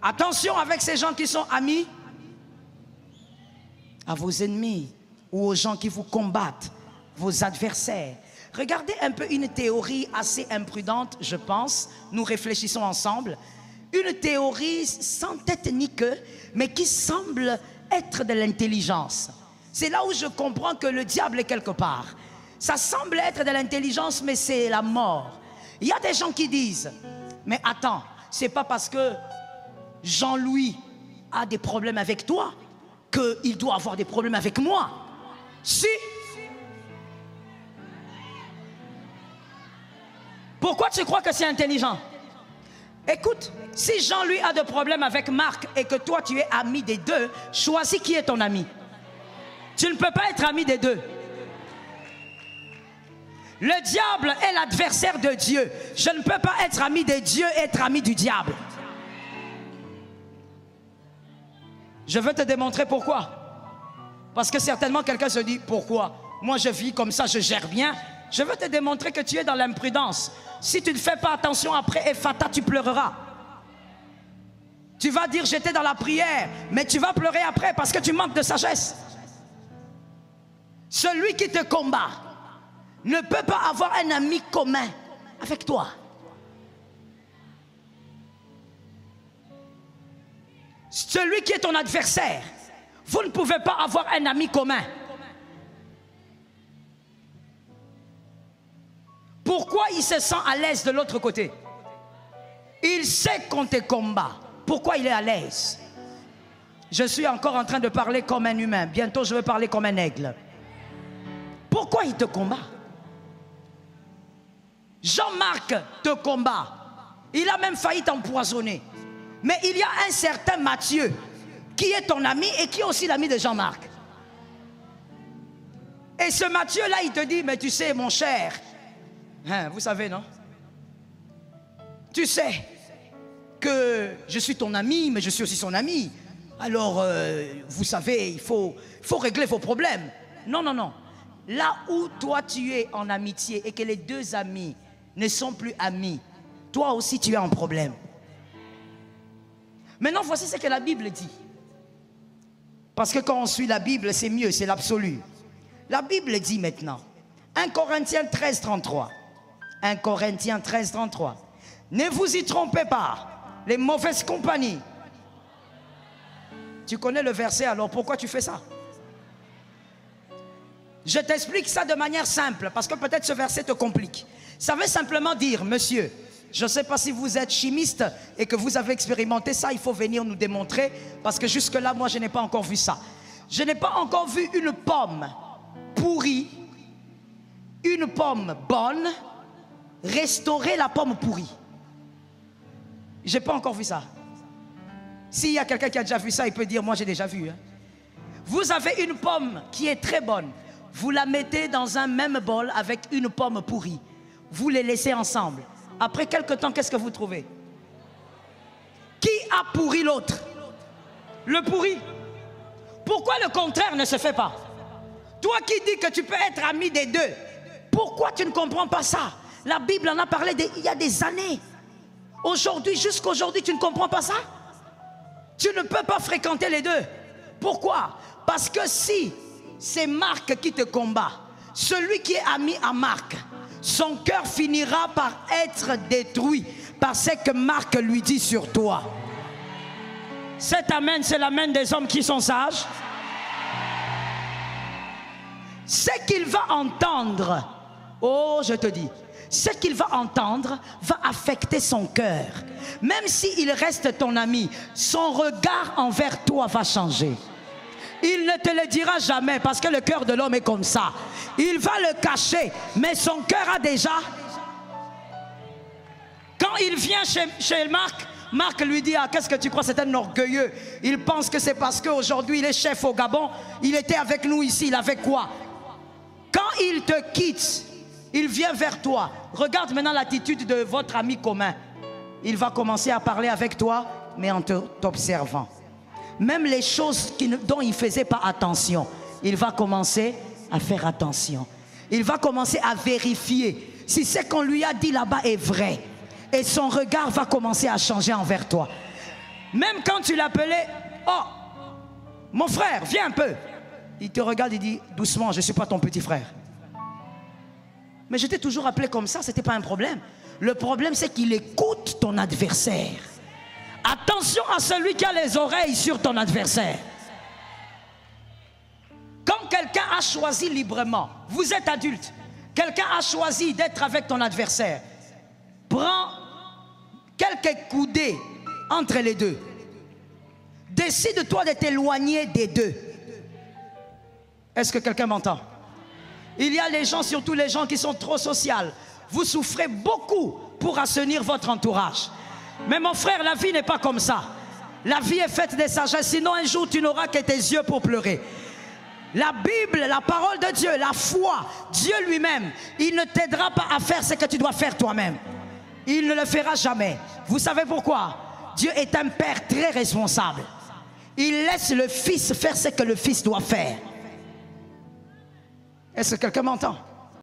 Attention avec ces gens qui sont amis à vos ennemis ou aux gens qui vous combattent, vos adversaires. Regardez un peu une théorie assez imprudente, je pense. Nous réfléchissons ensemble. Une théorie sans tête ni queue, mais qui semble être de l'intelligence. C'est là où je comprends que le diable est quelque part. Ça semble être de l'intelligence, mais c'est la mort. Il y a des gens qui disent, mais attends, c'est pas parce que Jean-Louis a des problèmes avec toi qu'il doit avoir des problèmes avec moi. Si. Pourquoi tu crois que c'est intelligent? Écoute, si Jean-Louis a des problèmes avec Marc et que toi tu es ami des deux, choisis qui est ton ami. Tu ne peux pas être ami des deux. Le diable est l'adversaire de Dieu. Je ne peux pas être ami de Dieu et être ami du diable. Je veux te démontrer pourquoi. Parce que certainement quelqu'un se dit, pourquoi? Moi je vis comme ça, je gère bien. Je veux te démontrer que tu es dans l'imprudence. Si tu ne fais pas attention après Ephata, tu pleureras. Tu vas dire j'étais dans la prière, mais tu vas pleurer après parce que tu manques de sagesse. Celui qui te combat ne peut pas avoir un ami commun avec toi. Celui qui est ton adversaire, vous ne pouvez pas avoir un ami commun. Pourquoi il se sent à l'aise de l'autre côté? Il sait qu'on te combat. Pourquoi il est à l'aise? Je suis encore en train de parler comme un humain. Bientôt je vais parler comme un aigle. Pourquoi il te combat? Jean-Marc te combat. Il a même failli t'empoisonner. Mais il y a un certain Matthieu qui est ton ami et qui est aussi l'ami de Jean-Marc. Et ce Matthieu-là, il te dit, mais tu sais, mon cher, hein, vous savez, non? Tu sais que je suis ton ami, mais je suis aussi son ami. Alors, vous savez, il faut régler vos problèmes. Non, non, non. Là où toi, tu es en amitié et que les deux amis ne sont plus amis, toi aussi, tu es en problème. Maintenant, voici ce que la Bible dit. Parce que quand on suit la Bible, c'est mieux, c'est l'absolu. La Bible dit maintenant, 1 Corinthiens 13, 33. 1 Corinthiens 13, 33. Ne vous y trompez pas, les mauvaises compagnies. Tu connais le verset, alors pourquoi tu fais ça? Je t'explique ça de manière simple, parce que peut-être ce verset te complique. Ça veut simplement dire, monsieur, je ne sais pas si vous êtes chimiste et que vous avez expérimenté ça, il faut venir nous démontrer, parce que jusque-là, moi, je n'ai pas encore vu ça. Je n'ai pas encore vu une pomme pourrie, une pomme bonne, restaurer la pomme pourrie. Je n'ai pas encore vu ça. S'il y a quelqu'un qui a déjà vu ça, il peut dire, moi j'ai déjà vu. Hein. Vous avez une pomme qui est très bonne. Vous la mettez dans un même bol avec une pomme pourrie. Vous les laissez ensemble. Après quelque temps, qu'est-ce que vous trouvez? Qui a pourri l'autre? Le pourri. Pourquoi le contraire ne se fait pas? Toi qui dis que tu peux être ami des deux, pourquoi tu ne comprends pas ça? La Bible en a parlé il y a des années. Aujourd'hui, jusqu'à aujourd'hui, tu ne comprends pas ça? Tu ne peux pas fréquenter les deux. Pourquoi? Parce que si c'est Marc qui te combat, celui qui est ami à Marc, son cœur finira par être détruit par ce que Marc lui dit sur toi. Cet amen, c'est l'amen des hommes qui sont sages. Ce qu'il va entendre, oh je te dis, ce qu'il va entendre va affecter son cœur. Même s'il reste ton ami, son regard envers toi va changer. Il ne te le dira jamais parce que le cœur de l'homme est comme ça. Il va le cacher, mais son cœur a déjà... Quand il vient chez Marc, Marc lui dit, ah, qu'est-ce que tu crois, c'est un orgueilleux. Il pense que c'est parce qu'aujourd'hui il est chef au Gabon, il était avec nous ici, il avait quoi? Quand il te quitte, il vient vers toi. Regarde maintenant l'attitude de votre ami commun. Il va commencer à parler avec toi, mais en t'observant. Même les choses dont il ne faisait pas attention, il va commencer à faire attention. Il va commencer à vérifier si ce qu'on lui a dit là-bas est vrai. Et son regard va commencer à changer envers toi. Même quand tu l'appelais, oh, mon frère, viens un peu. Il te regarde et dit, doucement, je ne suis pas ton petit frère. Mais je t'ai toujours appelé comme ça, ce n'était pas un problème. Le problème, c'est qu'il écoute ton adversaire. Attention à celui qui a les oreilles sur ton adversaire. Quand quelqu'un a choisi librement, vous êtes adulte, quelqu'un a choisi d'être avec ton adversaire, prends quelques coudées entre les deux. Décide-toi de t'éloigner des deux. Est-ce que quelqu'un m'entend? Il y a les gens, surtout les gens qui sont trop sociaux. Vous souffrez beaucoup pour assainir votre entourage. Mais mon frère, la vie n'est pas comme ça. La vie est faite de sagesse, sinon un jour tu n'auras que tes yeux pour pleurer. La Bible, la parole de Dieu, la foi, Dieu lui-même, il ne t'aidera pas à faire ce que tu dois faire toi-même. Il ne le fera jamais. Vous savez pourquoi? Dieu est un père très responsable. Il laisse le fils faire ce que le fils doit faire. Est-ce que quelqu'un m'entend?